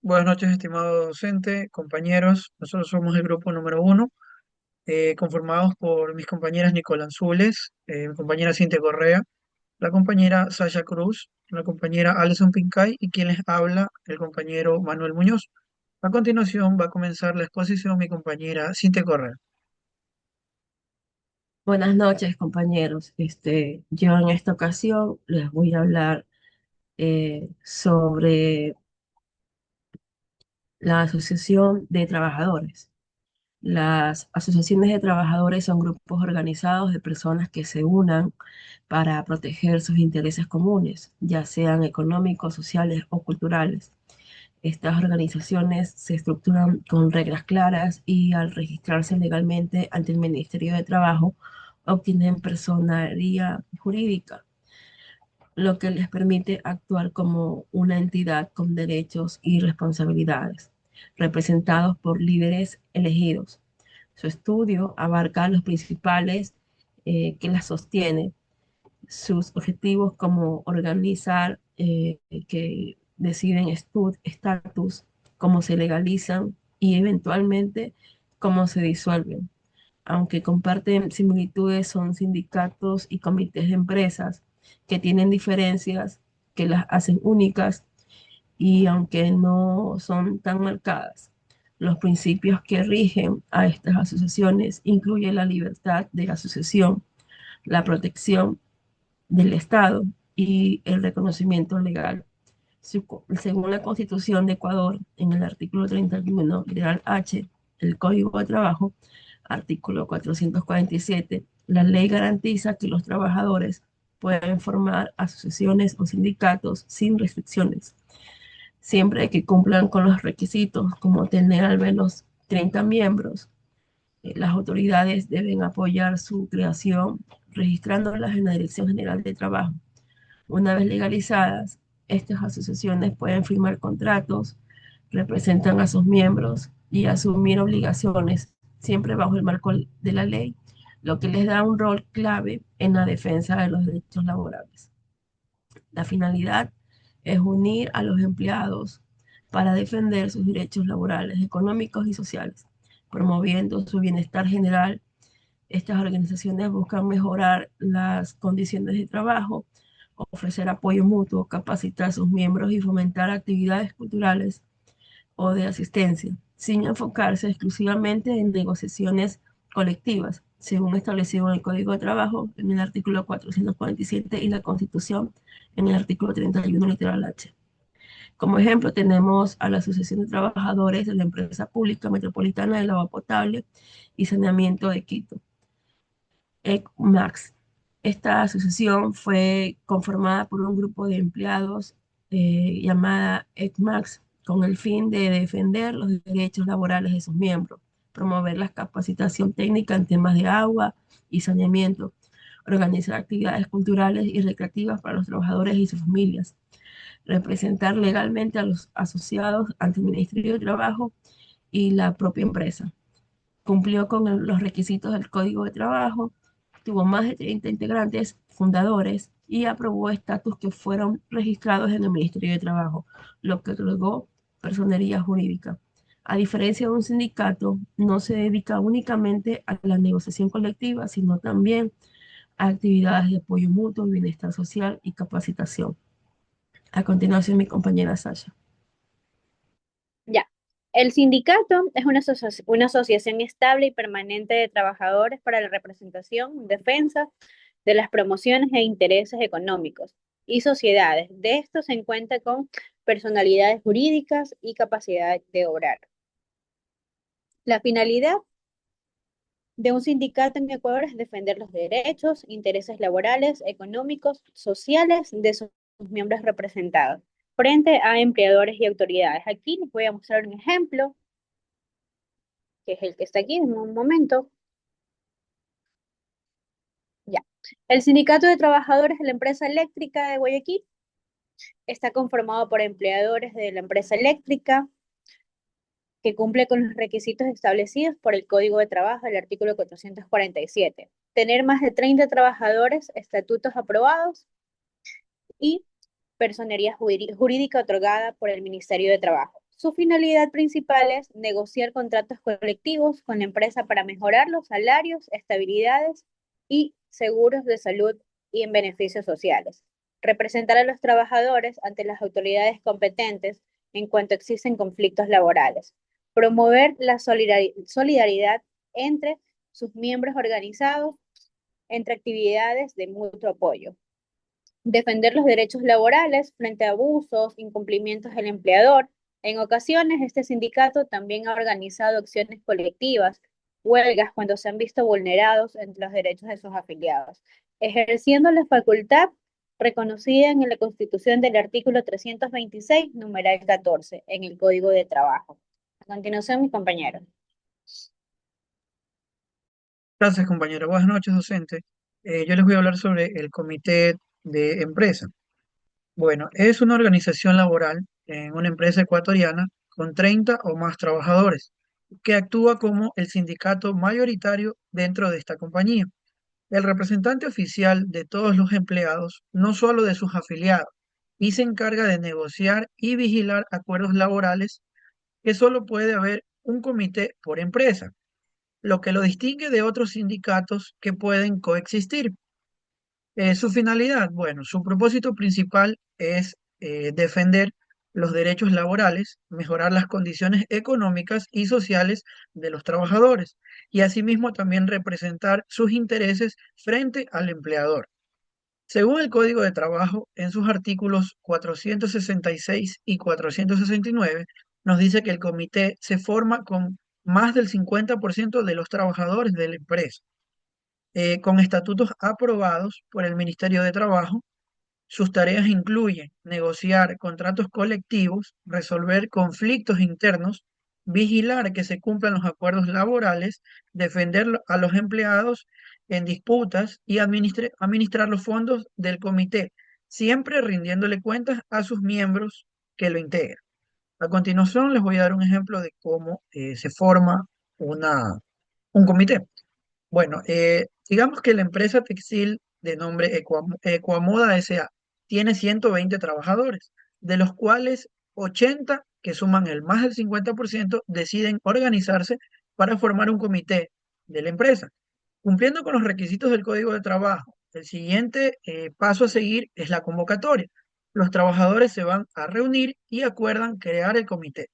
Buenas noches, estimado docente, compañeros. Nosotros somos el grupo número uno, conformados por mis compañeras Nicola Anzules, mi compañera Cintia Correa, la compañera Sasha Cruz, la compañera Alison Pincay y quien les habla, el compañero Manuel Muñoz. A continuación va a comenzar la exposición mi compañera Cintia Correa. Buenas noches, compañeros. Yo en esta ocasión les voy a hablar sobre la Asociación de Trabajadores. Las asociaciones de trabajadores son grupos organizados de personas que se unan para proteger sus intereses comunes, ya sean económicos, sociales o culturales. Estas organizaciones se estructuran con reglas claras y al registrarse legalmente ante el Ministerio de Trabajo obtienen personería jurídica, lo que les permite actuar como una entidad con derechos y responsabilidades, representados por líderes elegidos. Su estudio abarca los principales que las sostienen, sus objetivos como organizar, que deciden estatus, cómo se legalizan y eventualmente cómo se disuelven. Aunque comparten similitudes, son sindicatos y comités de empresas que tienen diferencias que las hacen únicas y aunque no son tan marcadas. Los principios que rigen a estas asociaciones incluyen la libertad de asociación, la protección del Estado y el reconocimiento legal. Según la Constitución de Ecuador, en el artículo 31, literal H, el Código de Trabajo, artículo 447, la ley garantiza que los trabajadores pueden formar asociaciones o sindicatos sin restricciones, siempre que cumplan con los requisitos como tener al menos 30 miembros. Las autoridades deben apoyar su creación registrándolas en la Dirección General de Trabajo. Una vez legalizadas, estas asociaciones pueden firmar contratos, representan a sus miembros y asumir obligaciones, siempre bajo el marco de la ley, lo que les da un rol clave en la defensa de los derechos laborales. La finalidad es unir a los empleados para defender sus derechos laborales, económicos y sociales, promoviendo su bienestar general. Estas organizaciones buscan mejorar las condiciones de trabajo, ofrecer apoyo mutuo, capacitar a sus miembros y fomentar actividades culturales o de asistencia, sin enfocarse exclusivamente en negociaciones colectivas, según establecido en el Código de Trabajo, en el artículo 447 y la Constitución, en el artículo 31, literal H. Como ejemplo, tenemos a la Asociación de Trabajadores de la Empresa Pública Metropolitana de Agua Potable y Saneamiento de Quito, ECMAX. Esta asociación fue conformada por un grupo de empleados llamada ECMAX con el fin de defender los derechos laborales de sus miembros, promover la capacitación técnica en temas de agua y saneamiento, organizar actividades culturales y recreativas para los trabajadores y sus familias, representar legalmente a los asociados ante el Ministerio de Trabajo y la propia empresa. Cumplió con los requisitos del Código de Trabajo, tuvo más de 30 integrantes fundadores y aprobó estatus que fueron registrados en el Ministerio de Trabajo, lo que otorgó personería jurídica. A diferencia de un sindicato, no se dedica únicamente a la negociación colectiva, sino también a actividades de apoyo mutuo, bienestar social y capacitación. A continuación, mi compañera Sasha. Ya. El sindicato es una asociación estable y permanente de trabajadores para la representación, defensa de las promociones e intereses económicos y sociedades. De esto se encuentra con personalidades jurídicas y capacidad de obrar. La finalidad de un sindicato en Ecuador es defender los derechos, intereses laborales, económicos, sociales de sus miembros representados frente a empleadores y autoridades. Aquí les voy a mostrar un ejemplo que es el que está aquí en un momento. Ya. El Sindicato de Trabajadores de la Empresa Eléctrica de Guayaquil está conformado por empleadores de la empresa eléctrica que cumple con los requisitos establecidos por el Código de Trabajo del artículo 447. Tener más de 30 trabajadores, estatutos aprobados y personería jurídica otorgada por el Ministerio de Trabajo. Su finalidad principal es negociar contratos colectivos con la empresa para mejorar los salarios, estabilidades y seguros de salud y en beneficios sociales. Representar a los trabajadores ante las autoridades competentes en cuanto existen conflictos laborales. Promover la solidaridad entre sus miembros organizados entre actividades de mutuo apoyo. Defender los derechos laborales frente a abusos, incumplimientos del empleador. En ocasiones, este sindicato también ha organizado acciones colectivas, huelgas cuando se han visto vulnerados entre los derechos de sus afiliados, ejerciendo la facultad reconocida en la Constitución del artículo 326, numeral 14, en el Código de Trabajo. A continuación, mis compañeros. Gracias, compañera. Buenas noches, docente. Yo les voy a hablar sobre el comité de empresa. Bueno, es una organización laboral en una empresa ecuatoriana con 30 o más trabajadores, que actúa como el sindicato mayoritario dentro de esta compañía. El representante oficial de todos los empleados, no solo de sus afiliados, y se encarga de negociar y vigilar acuerdos laborales que solo puede haber un comité por empresa, lo que lo distingue de otros sindicatos que pueden coexistir. Su finalidad, bueno, su propósito principal es defender los derechos laborales, mejorar las condiciones económicas y sociales de los trabajadores y asimismo también representar sus intereses frente al empleador. Según el Código de Trabajo, en sus artículos 466 y 469, nos dice que el comité se forma con más del 50% de los trabajadores de la empresa, con estatutos aprobados por el Ministerio de Trabajo. Sus tareas incluyen negociar contratos colectivos, resolver conflictos internos, vigilar que se cumplan los acuerdos laborales, defender a los empleados en disputas y administrar los fondos del comité, siempre rindiéndole cuentas a sus miembros que lo integran. A continuación les voy a dar un ejemplo de cómo se forma un comité. Bueno, digamos que la empresa textil de nombre Ecuamoda S.A. tiene 120 trabajadores, de los cuales 80, que suman el más del 50%, deciden organizarse para formar un comité de la empresa, cumpliendo con los requisitos del Código de Trabajo. El siguiente paso a seguir es la convocatoria. Los trabajadores se van a reunir y acuerdan crear el comité.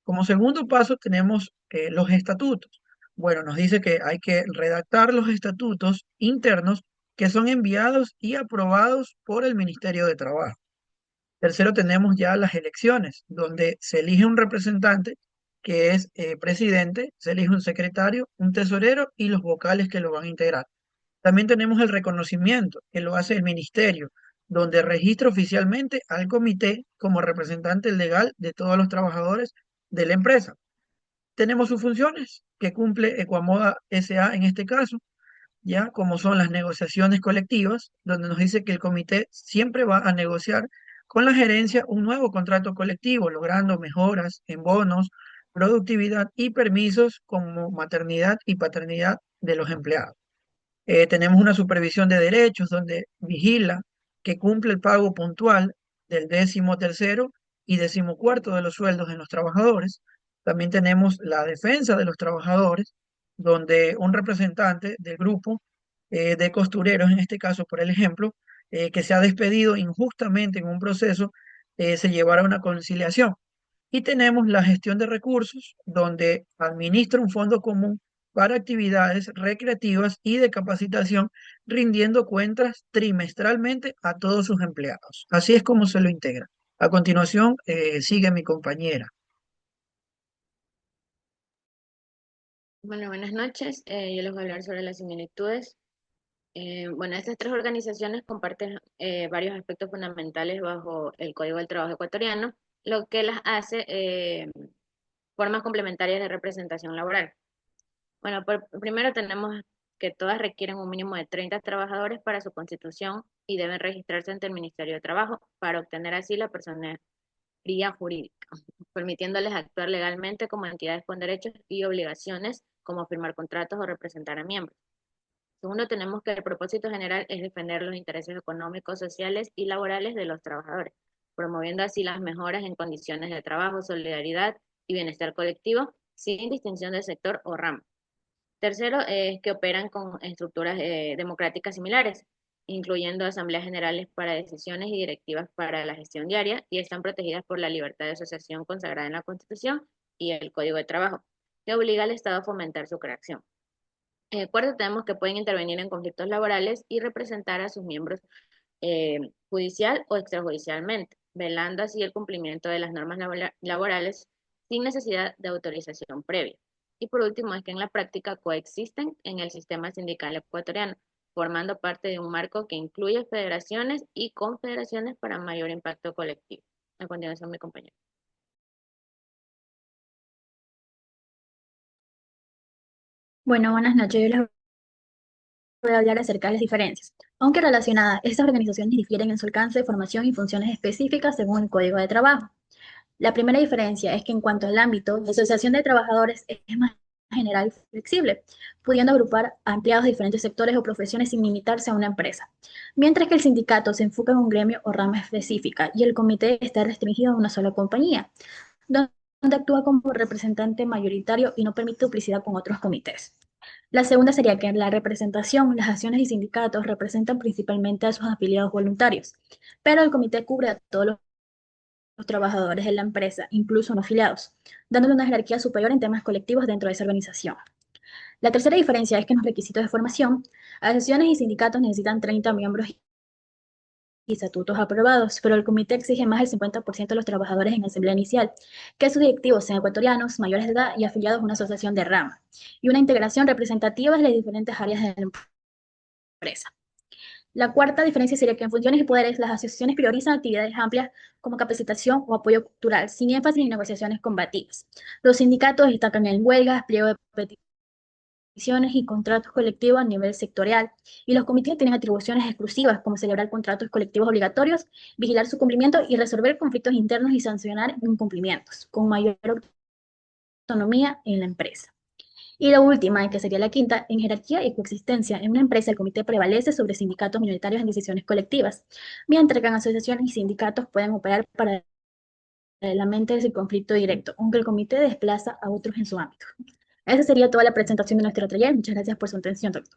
Como segundo paso tenemos los estatutos. Bueno, nos dice que hay que redactar los estatutos internos que son enviados y aprobados por el Ministerio de Trabajo. Tercero, tenemos ya las elecciones, donde se elige un representante que es presidente, se elige un secretario, un tesorero y los vocales que lo van a integrar. También tenemos el reconocimiento, que lo hace el ministerio, donde registra oficialmente al comité como representante legal de todos los trabajadores de la empresa. Tenemos sus funciones que cumple Ecuamoda S.A. en este caso, ya como son las negociaciones colectivas, donde nos dice que el comité siempre va a negociar con la gerencia un nuevo contrato colectivo, logrando mejoras en bonos, productividad y permisos como maternidad y paternidad de los empleados. Tenemos una supervisión de derechos donde vigila que cumple el pago puntual del 13º y 14º de los sueldos en los trabajadores. También tenemos la defensa de los trabajadores, donde un representante del grupo de costureros, en este caso por el ejemplo, que se ha despedido injustamente en un proceso, se llevará a una conciliación. Y tenemos la gestión de recursos, donde administra un fondo común para actividades recreativas y de capacitación, rindiendo cuentas trimestralmente a todos sus empleados. Así es como se lo integra. A continuación, sigue mi compañera. Bueno, buenas noches. Yo les voy a hablar sobre las similitudes. Bueno, estas tres organizaciones comparten varios aspectos fundamentales bajo el Código del Trabajo ecuatoriano, lo que las hace formas complementarias de representación laboral. Bueno, primero tenemos que todas requieren un mínimo de 30 trabajadores para su constitución y deben registrarse ante el Ministerio de Trabajo para obtener así la personería jurídica, permitiéndoles actuar legalmente como entidades con derechos y obligaciones, como firmar contratos o representar a miembros. Segundo, tenemos que el propósito general es defender los intereses económicos, sociales y laborales de los trabajadores. promoviendo así las mejoras en condiciones de trabajo, solidaridad y bienestar colectivo, sin distinción de sector o rama. Tercero, es que operan con estructuras democráticas similares, incluyendo asambleas generales para decisiones y directivas para la gestión diaria, y están protegidas por la libertad de asociación consagrada en la Constitución y el Código de Trabajo, que obliga al Estado a fomentar su creación. Cuarto, tenemos que pueden intervenir en conflictos laborales y representar a sus miembros judicial o extrajudicialmente, velando así el cumplimiento de las normas laborales sin necesidad de autorización previa. Y por último, es que en la práctica coexisten en el sistema sindical ecuatoriano, formando parte de un marco que incluye federaciones y confederaciones para mayor impacto colectivo. A continuación, mi compañero. Bueno, buenas noches. Yo les voy a hablar acerca de las diferencias. Aunque relacionadas, estas organizaciones difieren en su alcance, formación y funciones específicas según el Código de Trabajo. La primera diferencia es que en cuanto al ámbito, la asociación de trabajadores es más general y flexible, pudiendo agrupar a empleados de diferentes sectores o profesiones sin limitarse a una empresa, mientras que el sindicato se enfoca en un gremio o rama específica y el comité está restringido a una sola compañía, donde actúa como representante mayoritario y no permite duplicidad con otros comités. La segunda sería que en la representación, las acciones y sindicatos representan principalmente a sus afiliados voluntarios, pero el comité cubre a todos los trabajadores de la empresa, incluso no afiliados, dándole una jerarquía superior en temas colectivos dentro de esa organización. La tercera diferencia es que en los requisitos de formación, asociaciones y sindicatos necesitan 30 miembros y estatutos aprobados, pero el comité exige más del 50% de los trabajadores en asamblea inicial, que sus directivos sean ecuatorianos, mayores de edad y afiliados a una asociación de rama, y una integración representativa de las diferentes áreas de la empresa. La cuarta diferencia sería que en funciones y poderes las asociaciones priorizan actividades amplias como capacitación o apoyo cultural, sin énfasis en negociaciones combativas. Los sindicatos destacan en huelgas, pliego de peticiones y contratos colectivos a nivel sectorial, y los comités tienen atribuciones exclusivas como celebrar contratos colectivos obligatorios, vigilar su cumplimiento y resolver conflictos internos y sancionar incumplimientos, con mayor autonomía en la empresa. Y la última, que sería la quinta, en jerarquía y coexistencia. En una empresa, el comité prevalece sobre sindicatos minoritarios en decisiones colectivas, mientras que en asociaciones y sindicatos pueden operar paralelamente desde el conflicto directo, aunque el comité desplaza a otros en su ámbito. Esa sería toda la presentación de nuestro taller. Muchas gracias por su atención, doctor.